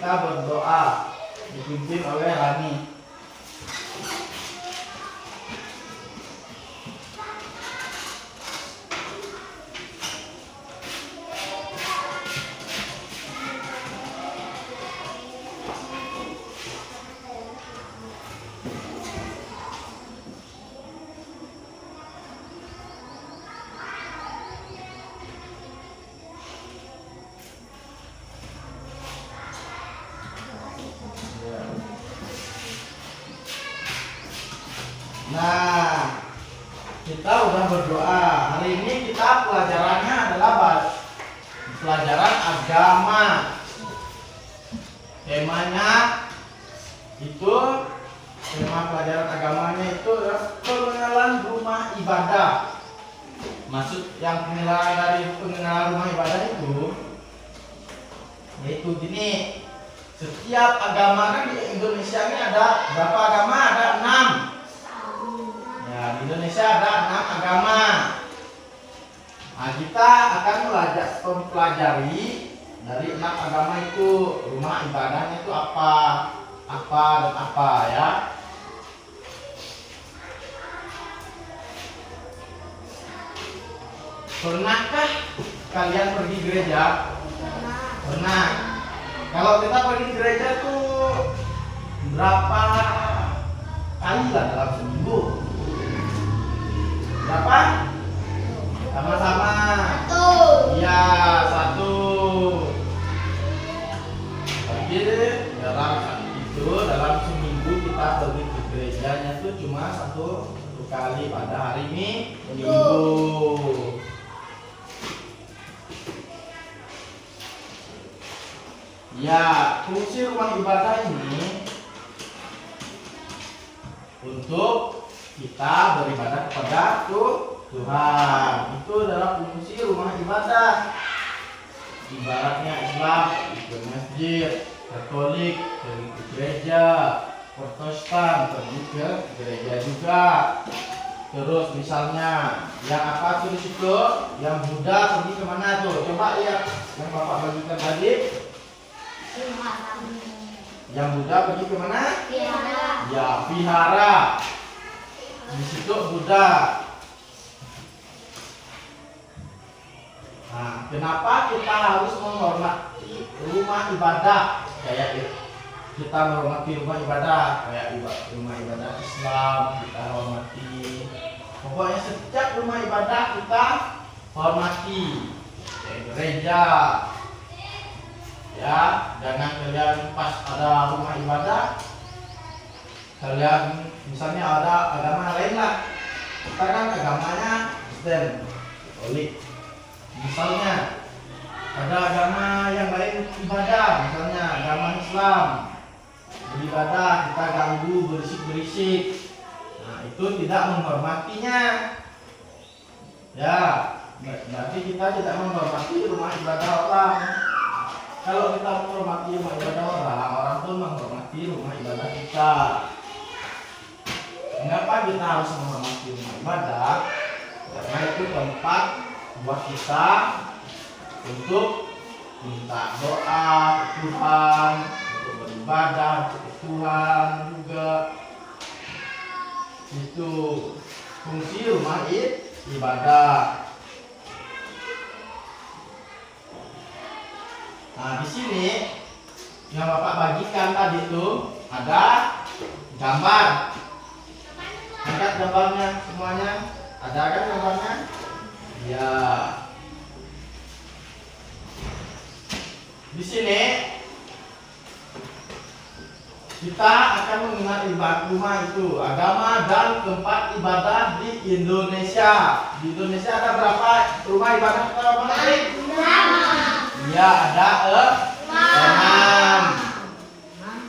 kita berdoa dipimpin oleh Rani. Nah, kita udah berdoa. Hari ini kita pelajarannya adalah pelajaran agama. Temanya itu, tema pelajaran agamanya itu adalah pengenalan rumah ibadah. Maksud yang pengenalan dari pengenalan rumah ibadah itu yaitu gini. Setiap agama kan di Indonesia ini ada berapa agama? Ada 6. Ya, di Indonesia ada 6 agama. Nah, kita akan mempelajari dari 6 agama itu rumah ibadahnya itu apa dan apa ya. Pernahkah kalian pergi gereja? Pernah. Kalau kita pergi gereja tuh berapa kali lah dalam seminggu? Berapa? Sama-sama. 1. Iya, 1. Tapi dalam seminggu kita pergi ke gerejanya tuh cuma satu kali pada hari Minggu. Ya, fungsi rumah ibadah ini untuk kita beribadah kepada Tuhan. Itu adalah fungsi rumah ibadah. Ibaratnya Islam ke masjid, Katolik pergi ke gereja, Protestan pergi ke gereja juga. Terus misalnya yang apa tuh di situ? Yang Buddha pergi kemana tuh? Coba lihat yang Bapak bagikan tadi. Yang Buddha pergi kemana? Vihara. Ya, vihara. Di situ Buddha. Nah, kenapa kita harus menghormati rumah ibadah? Kayak kita menghormati rumah ibadah, kayak rumah ibadah Islam kita hormati. Pokoknya setiap rumah ibadah kita hormati. Kayak gereja. Ya, jangan kalian pas ada rumah ibadah kalian misalnya ada agama lain lah, kita kan agamanya Kristen, Katolik. Misalnya ada agama yang lain ibadah, misalnya agama Islam beribadah, kita ganggu berisik-berisik, nah itu tidak menghormatinya. Ya, berarti kita tidak menghormati rumah ibadah orang. Kalau kita menghormati rumah ibadah orang pun menghormati rumah ibadah kita. Mengapa kita harus menghormati rumah ibadah? Karena itu tempat buat kita untuk minta doa ke Tuhan, untuk beribadah ke Tuhan juga. Itu fungsi rumah ibadah. Nah, di sini yang Bapak bagikan tadi itu ada gambar. Angkat gambarnya semuanya. Ada kan gambarnya? Ya. Di sini kita akan mengenal rumah itu, agama dan tempat ibadah di Indonesia. Di Indonesia ada berapa rumah ibadah? Ya, ada 6.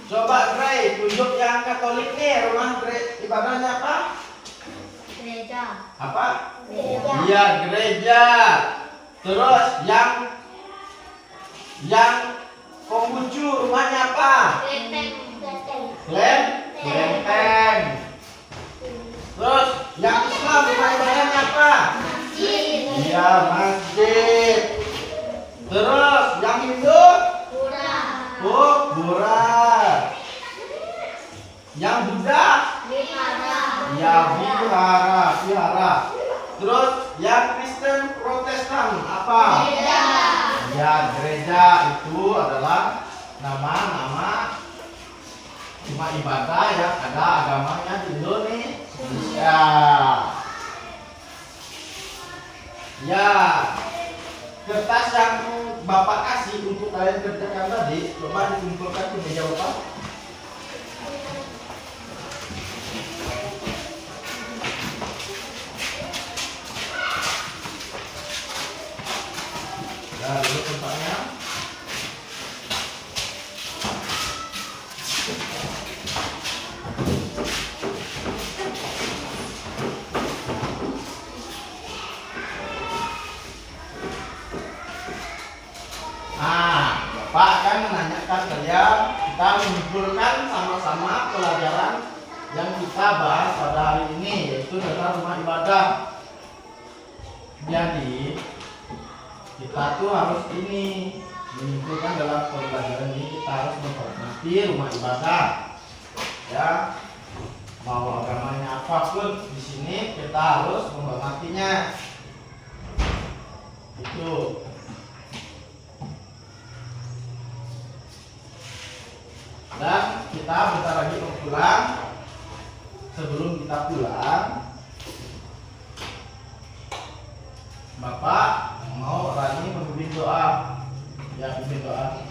Coba Gray, tunjuk yang Katolik nih, rumah ibadahnya apa? Gereja. Apa? Gereja. Iya, gereja. Terus yang Konghucu rumahnya apa? Klenteng. Terus yang Islam rumah ibadahnya apa? Masjid. Iya, masjid. Terus yang Hindu? Buddha. Oh, Dora. Yang Buddha? Wihara. Ya, vihara. Terus yang Kristen Protestan apa? Gereja. Ya, gereja itu adalah nama-nama cuma ibadah yang ada agamanya di Indonesia. Ya, kertas yang Bapak kasih untuk kalian kerjakan tadi, coba dikumpulkan di meja Bapak. Nah, duduk tempatnya. Bapak akan menanyakan kalian, kita mengumpulkan sama-sama pelajaran yang kita bahas pada hari ini, yaitu tentang rumah ibadah. Jadi kita tuh harus ini menyimpulkan dalam pelajaran ini, kita harus menghormati rumah ibadah. Ya, mau agamanya apapun di sini kita harus menghormatinya. Itu. Dan kita bentar lagi mau pulang. Sebelum kita pulang, Bapak mau Rani memimpin doa. Ya, pimpin doa.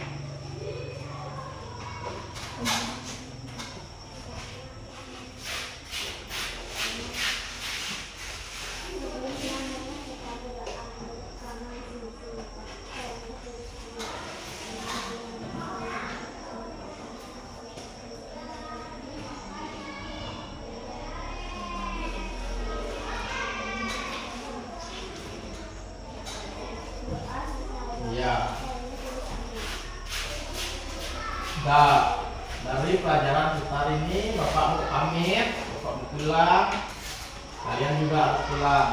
Ya. Nah, dari pelajaran kita hari ini Bapak mau pamit, Bapak mau pulang, kalian juga harus pulang.